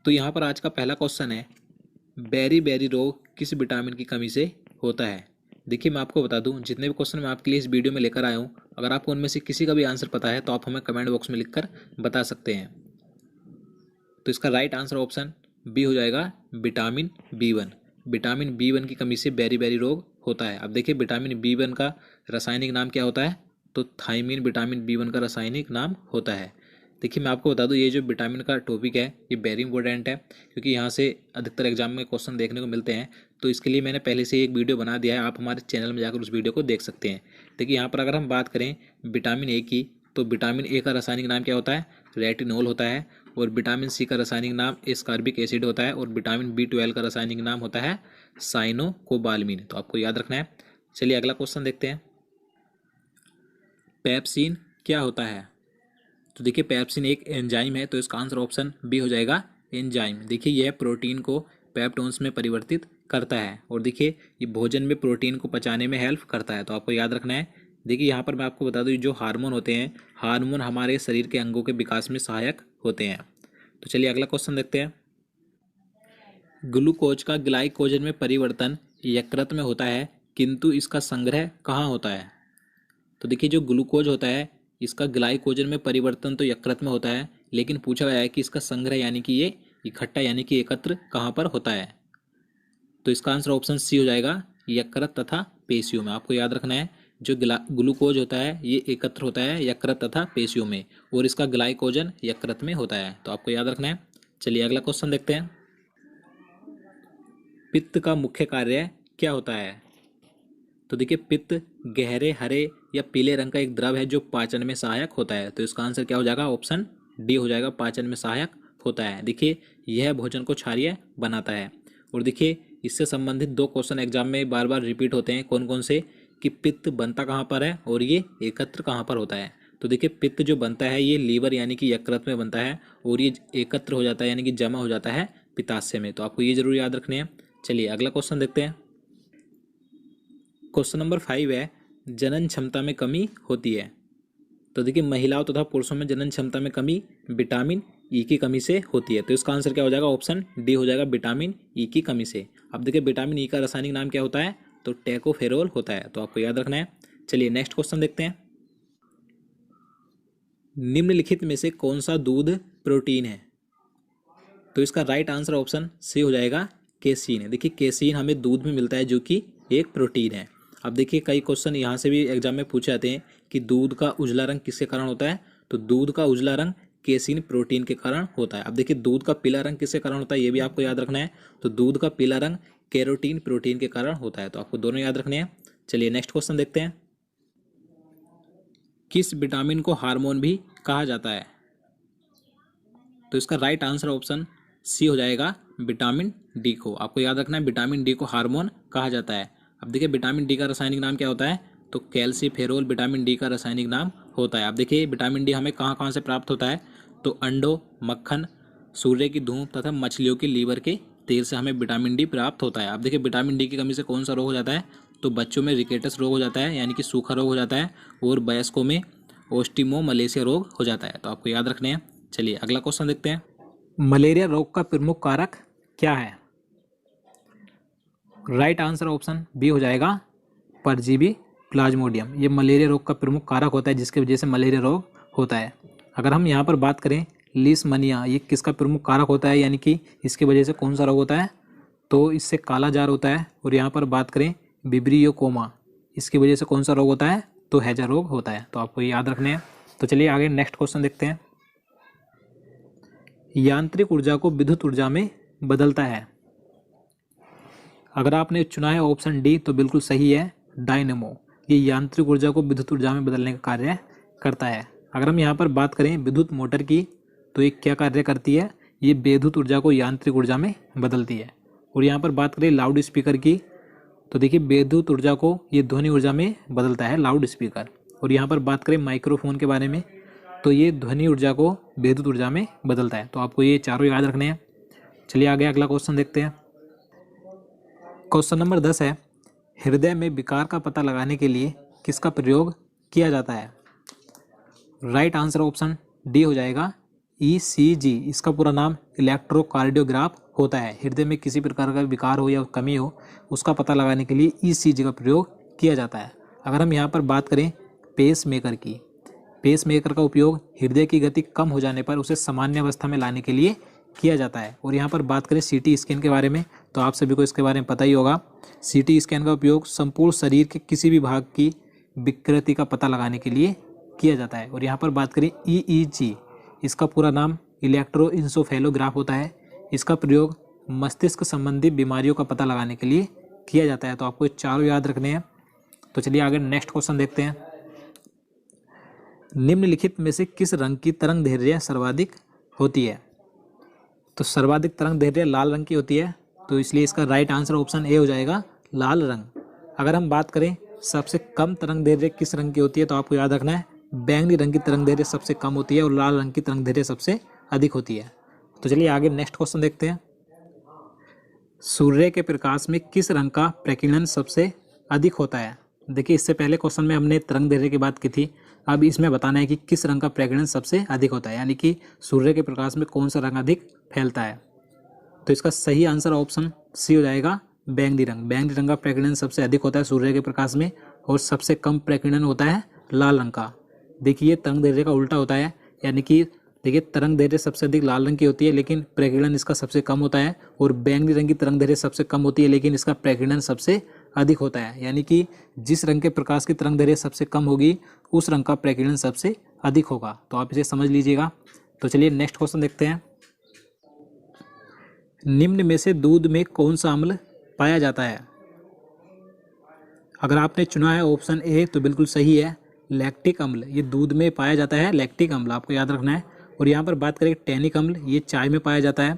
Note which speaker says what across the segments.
Speaker 1: तो यहाँ पर आज का पहला क्वेश्चन है, बेरी बेरी रोग किस विटामिन की कमी से होता है। देखिए मैं आपको बता दूं, जितने भी क्वेश्चन मैं आपके लिए इस वीडियो में लेकर आया हूँ, अगर आपको उनमें से किसी का भी आंसर पता है तो आप हमें कमेंट बॉक्स में लिखकर बता सकते हैं। तो इसका राइट आंसर ऑप्शन बी हो जाएगा, विटामिन B1। विटामिन B1 की कमी से बेरी बेरी रोग होता है। अब देखिए विटामिन B1 का रासायनिक नाम क्या होता है, तो थायमीन विटामिन B1 का रासायनिक नाम होता है। देखिए मैं आपको बता दूं, ये जो विटामिन का टॉपिक है ये वेरी इंपॉर्टेंट है, क्योंकि यहाँ से अधिकतर एग्जाम में क्वेश्चन देखने को मिलते हैं। तो इसके लिए मैंने पहले से एक वीडियो बना दिया है, आप हमारे चैनल में जाकर उस वीडियो को देख सकते हैं। देखिए यहाँ पर अगर हम बात करें विटामिन ए की, तो विटामिन ए का रासायनिक नाम क्या होता है, रेटिनोल होता है। और विटामिन सी का रासायनिक नाम एस्कॉर्बिक एसिड होता है। और विटामिन B12 का रासायनिक नाम होता है साइनोकोबाल्मिन। तो आपको याद रखना है। चलिए अगला क्वेश्चन देखते हैं, पेप्सिन क्या होता है। तो देखिए पेप्सिन एक एंजाइम है, तो इसका आंसर ऑप्शन बी हो जाएगा, एंजाइम। देखिए यह प्रोटीन को पेप्टोन्स में परिवर्तित करता है। और देखिए ये भोजन में प्रोटीन को पचाने में हेल्प करता है। तो आपको याद रखना है। देखिए यहाँ पर मैं आपको बता दूँ, जो हार्मोन होते हैं, हार्मोन हमारे शरीर के अंगों के विकास में सहायक होते हैं। तो चलिए अगला क्वेश्चन देखते हैं, ग्लूकोज का ग्लाइकोजन में परिवर्तन यकृत में होता है, किंतु इसका संग्रह कहाँ होता है। तो देखिए जो ग्लूकोज होता है, इसका ग्लाइकोजन में परिवर्तन तो यकृत में होता है, लेकिन पूछा गया है कि इसका संग्रह यानी कि ये इकट्ठा यानी कि एकत्र कहाँ पर होता है। तो इसका आंसर ऑप्शन सी हो जाएगा, यकृत तथा पेशियों में। आपको याद रखना है, जो ग्लूकोज होता है ये एकत्र होता है यकृत तथा पेशियों में, और इसका ग्लाइकोजन यकृत में होता है। तो आपको याद रखना है। चलिए अगला क्वेश्चन देखते हैं, पित्त का मुख्य कार्य क्या होता है। तो देखिए पित्त गहरे हरे या पीले रंग का एक द्रव है जो पाचन में सहायक होता है। तो इसका आंसर क्या हो जाएगा, ऑप्शन डी हो जाएगा, पाचन में सहायक होता है। देखिए यह भोजन को क्षारीय बनाता है। और देखिए इससे संबंधित दो क्वेश्चन एग्जाम में बार बार रिपीट होते हैं, कौन कौन से, कि पित्त बनता कहाँ पर है और ये एकत्र कहाँ पर होता है। तो देखिए पित्त जो बनता है ये लीवर यानी कि यकृत में बनता है, और ये एकत्र हो जाता है यानी कि जमा हो जाता है पित्ताशय में। तो आपको ये जरूर याद रखने हैं। चलिए अगला क्वेश्चन देखते हैं, क्वेश्चन नंबर 5 है, जनन क्षमता में कमी होती है। तो देखिए महिलाओं तथा पुरुषों में जनन क्षमता में कमी विटामिन ई की कमी से होती है। तो इसका आंसर क्या हो जाएगा, ऑप्शन डी हो जाएगा, विटामिन ई की कमी से। अब देखिए विटामिन ई का रासायनिक नाम क्या होता है, तो टेकोफेरोल होता है। तो आपको याद रखना है। चलिए नेक्स्ट क्वेश्चन देखते हैं, निम्नलिखित में से कौन सा दूध प्रोटीन है। तो इसका राइट आंसर ऑप्शन सी हो जाएगा, केसीन है। देखिए केसीन हमें दूध में मिलता है, जो कि एक प्रोटीन है। अब देखिए कई क्वेश्चन यहाँ से भी एग्जाम में पूछे जाते हैं कि दूध का उजला रंग किसके कारण होता है। तो दूध का उजला रंग केसीन प्रोटीन के कारण होता है। अब देखिए दूध का पीला रंग किसके कारण होता है, ये भी आपको याद रखना है। तो दूध का पीला रंग कैरोटीन प्रोटीन के कारण होता है। तो आपको दोनों याद रखने हैं। चलिए नेक्स्ट क्वेश्चन देखते हैं, किस विटामिन को हार्मोन भी कहा जाता है। तो इसका राइट आंसर ऑप्शन सी हो जाएगा, विटामिन डी को। आपको याद रखना है, विटामिन डी को हार्मोन कहा जाता है। अब देखिए विटामिन डी का रासायनिक नाम क्या होता है, तो कैल्सीफेरोल विटामिन डी का रासायनिक नाम होता है। अब देखिए विटामिन डी हमें कहाँ कहाँ से प्राप्त होता है, तो अंडों, मक्खन, सूर्य की धूप तथा मछलियों के लीवर के तेल से हमें विटामिन डी प्राप्त होता है। अब देखिए विटामिन डी की कमी से कौन सा रोग हो जाता है, तो बच्चों में रिकेटस रोग हो जाता है यानी कि सूखा रोग हो जाता है, और वयस्कों में ओस्टियोमलेशिया रोग हो जाता है। तो आपको याद रखने हैं। चलिए अगला क्वेश्चन देखते हैं, मलेरिया रोग का प्रमुख कारक क्या है। राइट आंसर ऑप्शन बी हो जाएगा, परजीवी प्लाज्मोडियम। ये मलेरिया रोग का प्रमुख कारक होता है, जिसकी वजह से मलेरिया रोग होता है। अगर हम यहाँ पर बात करें लीशमनिया, ये किसका प्रमुख कारक होता है, यानी कि इसकी वजह से कौन सा रोग होता है, तो इससे काला जार होता है। और यहाँ पर बात करें विब्रियो कोमा, इसकी वजह से कौन सा रोग होता है, तो हैजा रोग होता है। तो आपको ये याद रखने हैं। तो चलिए आगे नेक्स्ट क्वेश्चन देखते हैं, यांत्रिक ऊर्जा को विद्युत ऊर्जा में बदलता है। अगर आपने चुना है ऑप्शन डी तो बिल्कुल सही है, डायनेमो। ये यांत्रिक ऊर्जा को विद्युत ऊर्जा में बदलने का कार्य करता है। अगर हम यहाँ पर बात करें विद्युत मोटर की, तो ये क्या कार्य करती है, ये विद्युत ऊर्जा को यांत्रिक ऊर्जा में बदलती है। और यहाँ पर बात करें लाउड स्पीकर की, तो देखिए विद्युत ऊर्जा को ये ध्वनि ऊर्जा में बदलता है, लाउड स्पीकर। और यहाँ पर बात करें माइक्रोफोन के बारे में, तो ये ध्वनि ऊर्जा को विद्युत ऊर्जा में बदलता है। तो आपको ये चारों याद रखने हैं। चलिए आगे अगला क्वेश्चन देखते हैं, क्वेश्चन नंबर 10 है, हृदय में विकार का पता लगाने के लिए किसका प्रयोग किया जाता है। राइट आंसर ऑप्शन डी हो जाएगा, ECG इसका पूरा नाम इलेक्ट्रोकार्डियोग्राफ होता है। हृदय में किसी प्रकार का विकार हो या कमी हो उसका पता लगाने के लिए ECG का प्रयोग किया जाता है। अगर हम यहाँ पर बात करें पेस मेकर की, पेस मेकर का उपयोग हृदय की गति कम हो जाने पर उसे सामान्य अवस्था में लाने के लिए किया जाता है। और यहाँ पर बात करें CT स्कैन के बारे में तो आप सभी को इसके बारे में पता ही होगा। CT स्कैन का उपयोग संपूर्ण शरीर के किसी भी भाग की विकृति का पता लगाने के लिए किया जाता है। और यहाँ पर बात करें EEG इसका पूरा नाम इलेक्ट्रोइंसोफेलोग्राफ होता है। इसका प्रयोग मस्तिष्क संबंधी बीमारियों का पता लगाने के लिए किया जाता है। तो आपको चारों याद रखने हैं। तो चलिए आगे नेक्स्ट क्वेश्चन देखते हैं। निम्नलिखित में से किस रंग की तरंग दैर्घ्य सर्वाधिक होती है? तो सर्वाधिक तरंग दैर्घ्य लाल रंग की होती है, तो इसलिए इसका राइट आंसर ऑप्शन ए हो जाएगा, लाल रंग। अगर हम बात करें सबसे कम तरंग दैर्घ्य किस रंग की होती है तो आपको याद रखना है बैंगनी रंग की तरंग दैर्घ्य सबसे कम होती है और लाल रंग की तरंग दैर्घ्य सबसे अधिक होती है। तो चलिए आगे नेक्स्ट क्वेश्चन देखते हैं। सूर्य के प्रकाश में किस रंग का प्रकीर्णन सबसे अधिक होता है? देखिए इससे पहले क्वेश्चन में हमने तरंग दैर्घ्य की बात की थी, अब इसमें बताना है कि किस रंग का प्रकीर्णन सबसे अधिक होता है, यानी कि सूर्य के प्रकाश में कौन सा रंग अधिक फैलता है। तो इसका सही आंसर ऑप्शन सी हो जाएगा, बैंगनी रंग। बैंगनी रंग का प्रकीर्णन सबसे अधिक होता है सूर्य के प्रकाश में और सबसे कम प्रकीर्णन होता है लाल रंग का। देखिए तरंग दैर्घ्य का उल्टा होता है, यानी कि देखिए तरंग दैर्घ्य सबसे अधिक लाल रंग की होती है लेकिन प्रकीर्णन इसका सबसे कम होता है, और बैंगनी रंग की तरंग दैर्घ्य सबसे कम होती है लेकिन इसका प्रकीर्णन सबसे अधिक होता है। यानी कि जिस रंग के प्रकाश की तरंग दैर्घ्य सबसे कम होगी उस रंग का प्रकीर्णन सबसे अधिक होगा। तो आप इसे समझ लीजिएगा। तो चलिए नेक्स्ट क्वेश्चन देखते हैं। निम्न में से दूध में कौन सा अम्ल पाया जाता है? अगर आपने चुना है ऑप्शन ए तो बिल्कुल सही है, लैक्टिक अम्ल। ये दूध में पाया जाता है लैक्टिक अम्ल, आपको याद रखना है। और यहाँ पर बात करें टैनिक अम्ल, ये चाय में पाया जाता है।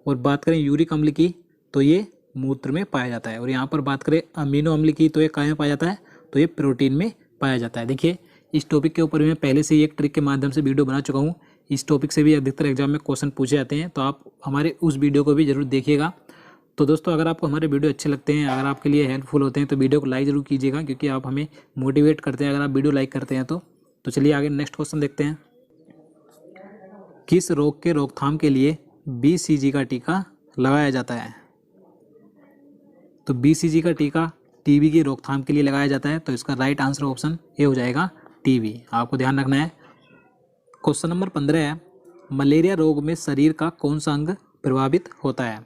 Speaker 1: और बात करें यूरिक अम्ल की तो ये मूत्र में पाया जाता है। और यहाँ पर बात करें अमीनो अम्ल की तो ये कहाँ में पाया जाता है? तो ये प्रोटीन में पाया जाता है। देखिए इस टॉपिक के ऊपर मैं पहले से ही एक ट्रिक के माध्यम से वीडियो बना चुका हूँ। इस टॉपिक से भी अधिकतर एग्जाम में क्वेश्चन पूछे जाते हैं, तो आप हमारे उस वीडियो को भी जरूर देखिएगा। तो दोस्तों अगर आपको हमारे वीडियो अच्छे लगते हैं, अगर आपके लिए हेल्पफुल होते हैं तो वीडियो को लाइक जरूर कीजिएगा, क्योंकि आप हमें मोटिवेट करते हैं अगर आप वीडियो लाइक करते हैं तो चलिए आगे नेक्स्ट क्वेश्चन देखते हैं। किस रोग के रोकथाम के लिए BCG का टीका लगाया जाता है? तो BCG का टीका TB की रोकथाम के लिए लगाया जाता है, तो इसका राइट आंसर ऑप्शन ए हो जाएगा, TB। आपको ध्यान रखना है। क्वेश्चन नंबर 15 है, मलेरिया रोग में शरीर का कौन सा अंग प्रभावित होता है?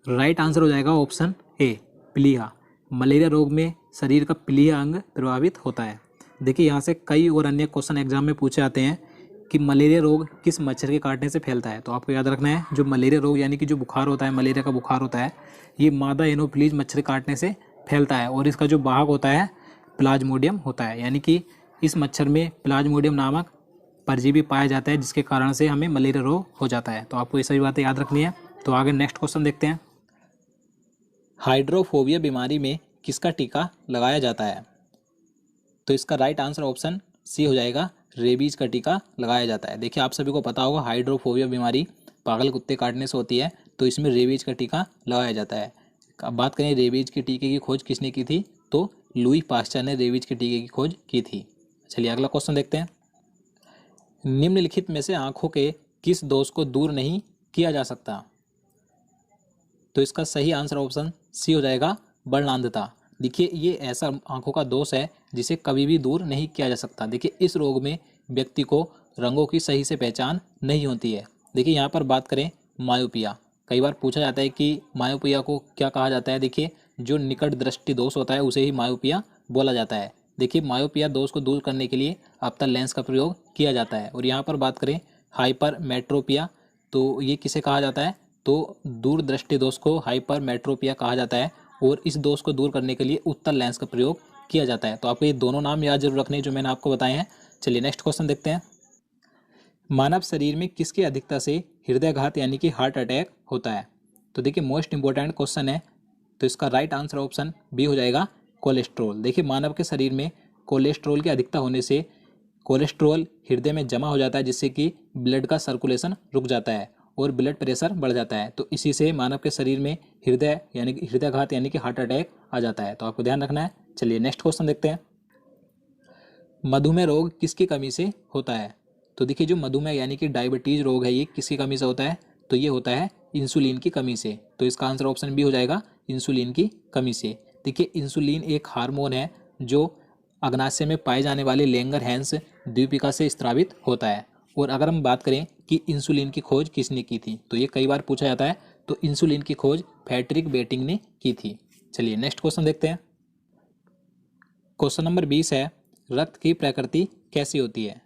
Speaker 1: राइट आंसर हो जाएगा ऑप्शन ए, प्लीहा। मलेरिया रोग में शरीर का प्लीहा अंग प्रभावित होता है। देखिए यहाँ से कई और अन्य क्वेश्चन एग्जाम में पूछे जाते हैं कि मलेरिया रोग किस मच्छर के काटने से फैलता है। तो आपको याद रखना है जो मलेरिया रोग यानी कि जो बुखार होता है, मलेरिया का बुखार होता है, ये मादा एनोफिलीज मच्छर के काटने से फैलता है। और इसका जो वाहक होता है प्लाज्मोडियम होता है, यानी कि इस मच्छर में प्लाज्मोडियम नामक परजीवी पाया जाता है जिसके कारण से हमें मलेरिया रोग हो जाता है। तो आपको ये सभी बातें याद रखनी है। तो आगे नेक्स्ट क्वेश्चन देखते हैं। हाइड्रोफोबिया बीमारी में किसका टीका लगाया जाता है? तो इसका राइट आंसर ऑप्शन सी हो जाएगा, रेबीज का टीका लगाया जाता है। देखिए आप सभी को पता होगा हाइड्रोफोबिया बीमारी पागल कुत्ते काटने से होती है, तो इसमें रेबीज का टीका लगाया जाता है। अब बात करें रेबीज के टीके की खोज किसने की थी, तो लुई पास्चर ने रेबीज के टीके की खोज की थी। चलिए अगला क्वेश्चन देखते हैं। निम्नलिखित में से आंखों के किस दोष को दूर नहीं किया जा सकता? तो इसका सही आंसर ऑप्शन सी हो जाएगा, वर्णांधता। देखिए ये ऐसा आंखों का दोष है जिसे कभी भी दूर नहीं किया जा सकता। देखिए इस रोग में व्यक्ति को रंगों की सही से पहचान नहीं होती है। देखिए यहाँ पर बात करें मायोपिया, कई बार पूछा जाता है कि मायोपिया को क्या कहा जाता है। देखिए जो निकट दृष्टि दोष होता है उसे ही मायोपिया बोला जाता है। देखिए मायोपिया दोष को दूर करने के लिए अप्तर लेंस का प्रयोग किया जाता है। और यहाँ पर बात करें हाइपर मेट्रोपिया, तो ये किसे कहा जाता है, तो दूरदृष्टि दोष को हाइपर मेट्रोपिया कहा जाता है। और इस दोष को दूर करने के लिए उत्तर लेंस का प्रयोग किया जाता है। तो आपको ये दोनों नाम याद जरूर रखने जो मैंने आपको बताए हैं। चलिए नेक्स्ट क्वेश्चन देखते हैं। मानव शरीर में किसकी अधिकता से हृदयघात यानी कि हार्ट अटैक होता है? तो देखिए मोस्ट इंपॉर्टेंट क्वेश्चन है, तो इसका राइट आंसर ऑप्शन बी हो जाएगा, कोलेस्ट्रॉल। देखिए मानव के शरीर में कोलेस्ट्रॉल की अधिकता होने से कोलेस्ट्रॉल हृदय में जमा हो जाता है, जिससे कि ब्लड का सर्कुलेशन रुक जाता है और ब्लड प्रेशर बढ़ जाता है। तो इसी से मानव के शरीर में हृदयघात यानी कि हार्ट अटैक आ जाता है। तो आपको ध्यान रखना है। चलिए नेक्स्ट क्वेश्चन देखते हैं। मधुमेह रोग किसकी कमी से होता है? तो देखिए जो मधुमेह यानी कि डायबिटीज रोग है ये किसकी कमी से होता है, तो ये होता है इंसुलिन की कमी से। तो इसका आंसर ऑप्शन बी हो जाएगा, इंसुलिन की कमी से। देखिए इंसुलिन एक हार्मोन है जो अग्नाशय में पाए जाने वाले लैंगर-हैंस द्वीपिका से स्रावित होता है। और अगर हम बात करें कि इंसुलिन की खोज किसने की थी, तो ये कई बार पूछा जाता है, तो इंसुलिन की खोज फ्रेडरिक बेटिंग ने की थी। चलिए नेक्स्ट क्वेश्चन देखते हैं। क्वेश्चन नंबर 20 है, रक्त की प्रकृति कैसी होती है।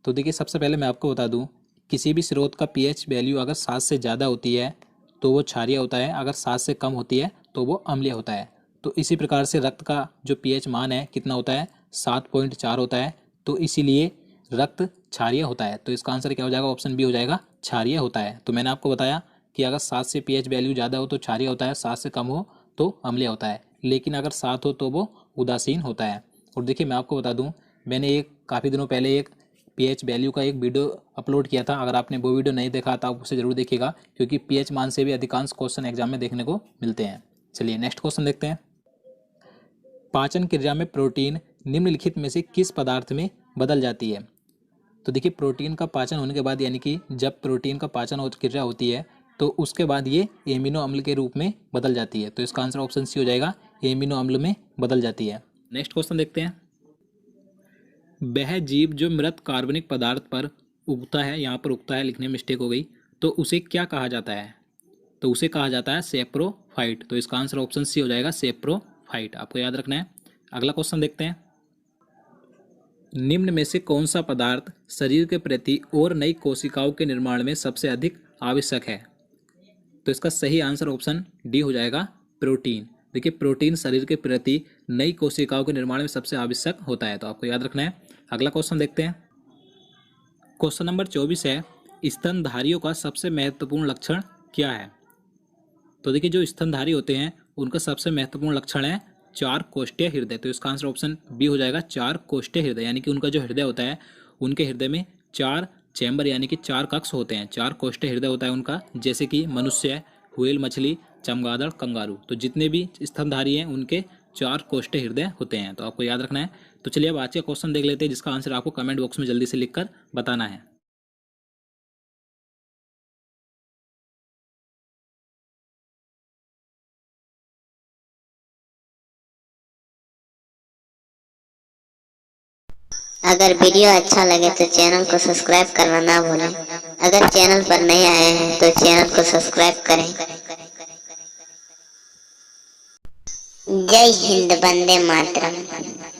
Speaker 1: तो देखिए सबसे पहले मैं आपको बता दूं, किसी भी स्रोत का पीएच वैल्यू अगर 7 से ज़्यादा होती है तो वो क्षारीय होता है, अगर 7 से कम होती है तो वो अम्लीय होता है। तो इसी प्रकार से रक्त का जो पीएच मान है कितना होता है, 7.4 होता है। तो इसीलिए रक्त क्षारीय होता है। तो इसका आंसर क्या हो जाएगा, ऑप्शन बी हो जाएगा, क्षारीय होता है। तो मैंने आपको बताया कि अगर 7 से पीएच वैल्यू ज़्यादा हो तो क्षारीय होता है, 7 से कम हो तो अम्लीय होता है, लेकिन अगर 7 हो तो वो उदासीन होता है। और देखिए मैं आपको बता दूं, मैंने एक काफ़ी दिनों पहले एक पीएच वैल्यू का एक वीडियो अपलोड किया था। अगर आपने वो वीडियो नहीं देखा तो आप उसे ज़रूर देखिएगा, क्योंकि पीएच मान से भी अधिकांश क्वेश्चन एग्जाम में देखने को मिलते हैं। चलिए नेक्स्ट क्वेश्चन देखते हैं। पाचन क्रिया में प्रोटीन निम्नलिखित में से किस पदार्थ में बदल जाती है। तो देखिए प्रोटीन का पाचन होने के बाद, यानी कि जब प्रोटीन का पाचन क्रिया होती है तो उसके बाद ये एमिनो अम्ल के रूप में बदल जाती है। तो इसका आंसर ऑप्शन सी हो जाएगा, एमिनो अम्ल में बदल जाती है। नेक्स्ट क्वेश्चन देखते हैं। वह जीव जो मृत कार्बनिक पदार्थ पर उगता है, यहाँ पर उगता है लिखने में मिस्टेक हो गई, तो उसे क्या कहा जाता है, तो उसे कहा जाता है सेप्रोफाइट। तो इसका आंसर ऑप्शन सी हो जाएगा, सेप्रोफाइट, आपको याद रखना है। अगला क्वेश्चन देखते हैं। निम्न में से कौन सा पदार्थ शरीर के प्रति और नई कोशिकाओं के निर्माण में सबसे अधिक आवश्यक है। तो इसका सही आंसर ऑप्शन डी हो जाएगा, प्रोटीन। देखिए प्रोटीन शरीर के प्रति नई कोशिकाओं के निर्माण में सबसे आवश्यक होता है, तो आपको याद रखना है। अगला क्वेश्चन देखते हैं। क्वेश्चन नंबर 24 है, स्तनधारियों का सबसे महत्वपूर्ण लक्षण क्या है। तो देखिए जो स्तनधारी होते हैं उनका सबसे महत्वपूर्ण लक्षण है चार कोष्ठीय हृदय। तो इसका आंसर ऑप्शन बी हो जाएगा, चार कोष्ठीय हृदय, यानी कि उनका जो हृदय होता है उनके हृदय में 4 चैम्बर यानी कि 4 कक्ष होते हैं, 4 कोष्ठीय हृदय होता है उनका, जैसे कि मनुष्य, व्हेल मछली, चमगादड़, कंगारू। तो जितने भी स्तनधारी हैं उनके 4 कोष्ठीय हृदय होते हैं, तो आपको याद रखना है। तो चलिए अब आज का क्वेश्चन देख लेते हैं, जिसका आंसर आपको कमेंट बॉक्स में जल्दी से लिखकर बताना है।
Speaker 2: अगर वीडियो अच्छा लगे तो चैनल को सब्सक्राइब करना ना भूलें। अगर चैनल पर नए आए हैं तो चैनल को सब्सक्राइब करें। जय हिंद, वंदे मातरम।